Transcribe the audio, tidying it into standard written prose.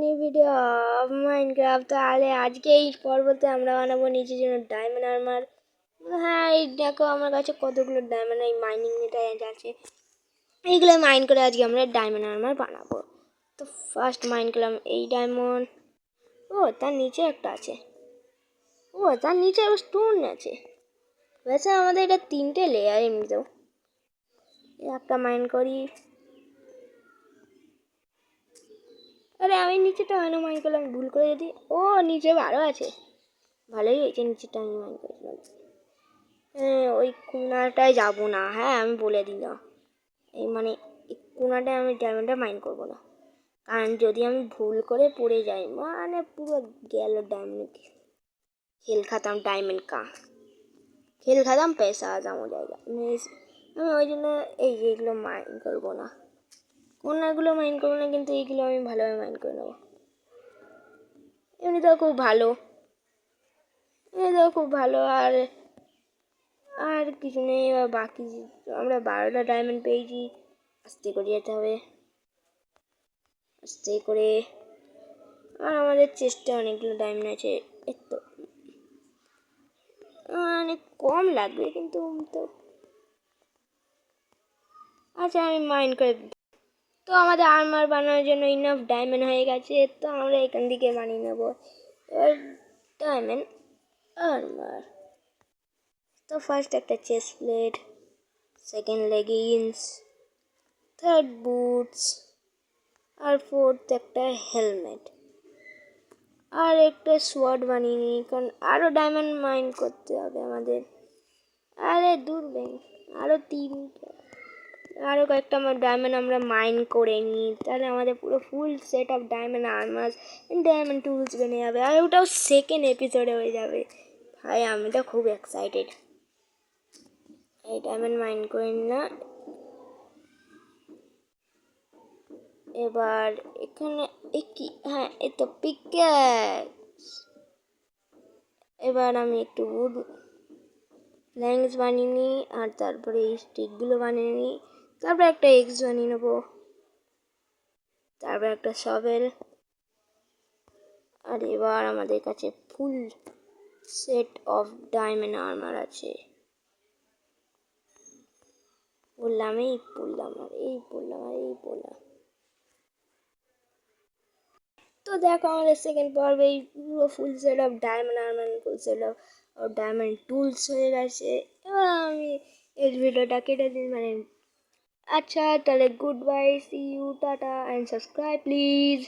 New video of Minecraft. তাহলে আজকে এই পর্বতে আমরা বানাবো নিচের জন্য ডায়মন্ড আর্মার। হ্যাঁ, এই দেখো আমার কাছে কতগুলো ডায়মন্ড এই মাইনিং এটা আছে, এইগুলো মাইন করে আজকে আমরা ডায়মন্ড আর্মার বানাবো। তো ফার্স্ট মাইন করলাম এই ডায়মন্ড। ও তার নিচে একটা আছে, ও তার নিচে আবার স্টোন আছে। বেশি আমাদের এটা 3টে লেয়ার এমনিতেও। একটা মাইন করি। আরে আমি নিচেটা কেন মাইন করলাম ভুল করে? যদি ও নিচে আরও আছে, ভালোই হয়েছে নিচেটা আমি মাইন করেছিলাম। হ্যাঁ, ওই কোনাটায় যাবো না, হ্যাঁ আমি বলে দিলাম। এই মানে এই কোনাটায় আমি ডায়মন্ডটা মাইন করবো না, কারণ যদি আমি ভুল করে পড়ে যাই মানে পুরো গেল डायमंड। खेल खत्म डायमंड का, खेल खत्म पैसा आजा हो जाएगा। আমি ওই জন্য এইগুলো মাইন করবো না, কোনাগুলো মাইন করবো না, কিন্তু এইগুলো আমি ভালোভাবে মাইন করে নেবো। এমনিতেও খুব ভালো, এমনিতেও খুব ভালো। আর আর কিছু নেই। বাকি আমরা 12টা ডায়মন্ড পেয়েছি, আস্তে করে যেতে হবে, আস্তে করে। আর আমাদের চেষ্টা অনেকগুলো ডায়মন্ড আছে, এত অনেক কম লাগবে কিন্তু। তো আচ্ছা আমি মাইন্ড করে। তো আমাদের আর্মার বানানোর জন্য ইনাফ ডায়মন্ড হয়ে গেছে, তো আমরা এখান থেকে বানিয়ে নেবো এবার ডায়মন্ড আর্মার। তো ফার্স্ট একটা chest plate, second leggings, third boots, আর ফোর্থ একটা হেলমেট, আর একটা সোয়ার্ড বানিয়ে নিই, কারণ আরও ডায়মন্ড মাইন করতে হবে আমাদের। আরে দূর ব্যাং, আরও কয়েকটা ডায়মন্ড আমরা মাইন করে নিই, তাহলে আমাদের পুরো full set of diamond armours diamond tools বেনে যাবে। আর ওটাও সেকেন্ড এপিসোডে হয়ে যাবে। ভাই আমি তো খুব এক্সাইটেড। এই ডায়মন্ড মাইন করে নিলাম। এবার এখানে কি, হ্যাঁ এই তো পিক্যাক্স। এবার আমি একটু উড প্ল্যাঙ্কস বানিয়ে নিই, আর তারপরে এই স্টিকগুলো বানিয়ে নিই, তারপর একটা এক্স বানিয়ে নেবো, তারপর একটা শভেল। আর এবার আমাদের কাছে ফুল সেট অফ ডায়মন্ড আর্মার আছে। বললাম এই পড়লাম আর এই পড়লাম আর এই পড়লাম। তো দেখো আমাদের সেকেন্ড পর্বে এই পুরো full set of diamond armour, full set of diamond tools হয়ে গেছে। এবার আমি এই ভিডিওটা কেটে দিই মানে। আচ্ছা তাহলে গুড বাই, সি ইউ, টাটা অ্যান্ড সাবস্ক্রাইব প্লিজ।